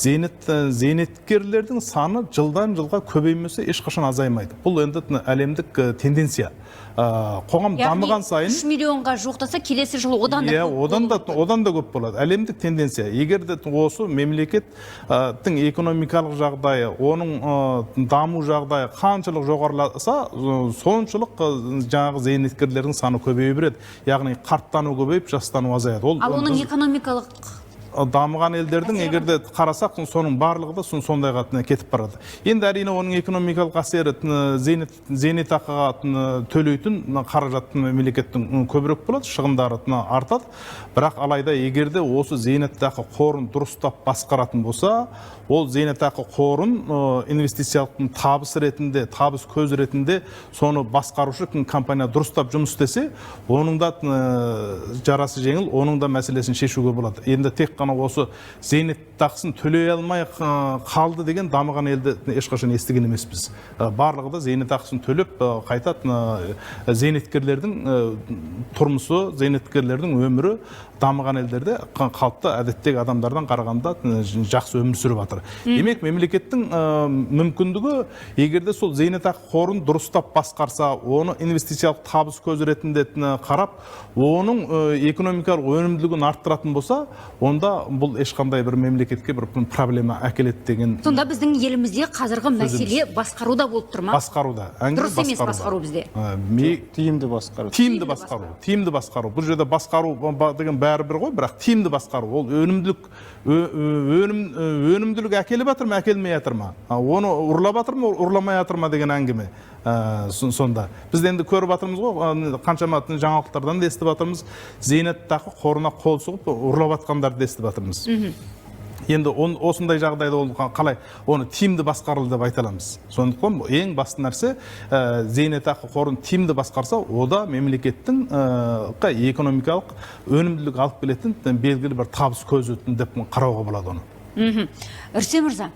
Зейнеткерлердің саны жылдан жылға көбеймесе ешқашан азаймайды. Бұл енді әлемдік тенденция. Қоғам дамыған сайын 3 миллионға жуықтаса, келесі жылы одан да көп одан да көп болады. Әлемдік тенденция. Егер де осы мемлекеттің экономикалық жағдайы, оның даму жағдайы қаншалық жоғарыласа, соншалық жаңағы зейнеткерлердің саны көбейе береді. Яғни қарттану көбейіп, жастану азаяды. Ал оның экономикалық дамыған елдердің егерде қарасақ, соның барлығы да сондайға кетіп барады. Енді әрине оның экономикалық әсері зейнетақыға төлейтін қаражаттың мемлекеттің көбірек болады, шығындары артады. Бірақ алайда егерде осы зейнетақы қорын дұрыстап басқаратын болса, ол зейнетақы қорын инвестициялық табыс ретінде, табыс көз ретінде соны басқарушы компания дұрыстап жұмыс істесе, оның да жарасы жеңіл, оның да мәселесін шешуге болады. Енді тек қана осы зейнетақысын төлей алмай қалды деген дамыған елді ешқашан естіген емеспіз. Барлығы да зейнетақысын төлеп қайтады. Зейнеткерлердің тұрмысы, зейнеткерлердің өмірі дамыған елдерде қалыпты әдеттегі адамдардан қарағанда жақсы өмір сүріп жатыр. Демек, мемлекеттің мүмкіндігі, егерде сол зейнетақы қорын дұрыстап басқарса, оны инвестициялық табыс көзі ретінде қарап, оның экономикалық өнімділігін арттыратын болса, онда бұл ешқандай бір мемлекетке бір проблема әкеледі деген. Сонда біздің елімізде қазіргі мәселе басқаруда болып тұр ма? Басқаруда. Дұрыс емес басқару бізде. Тиімді басқару. Тиімді басқару. Бұл жерде басқару деген бәрібір ғой, бірақ тиімді басқару. Ол өнімділік әкеліп жатыр ма, әкелмей жатыр ма? Оны ұрлап жатыр ма, ұрламай жатыр ма деген әңгіме. Сонда біз енді көріп жатырмыз ғой, қаншама жаңалықтардан да естіп жатырмыз, зейнетақы қорына қол сұғып ұрлап жатқандарды естіп жатырмыз. Енді осындай жағдайда ол қалай оны тиімді басқарылды деп айта аламыз. Сондықтан ең басты нәрсе зейнетақы қорын тиімді басқарса, ода мемлекеттің экономикалық өнімділік алып келетін белгілі бір табыс көзі деп қарауға болады оны. Үрсем мырза,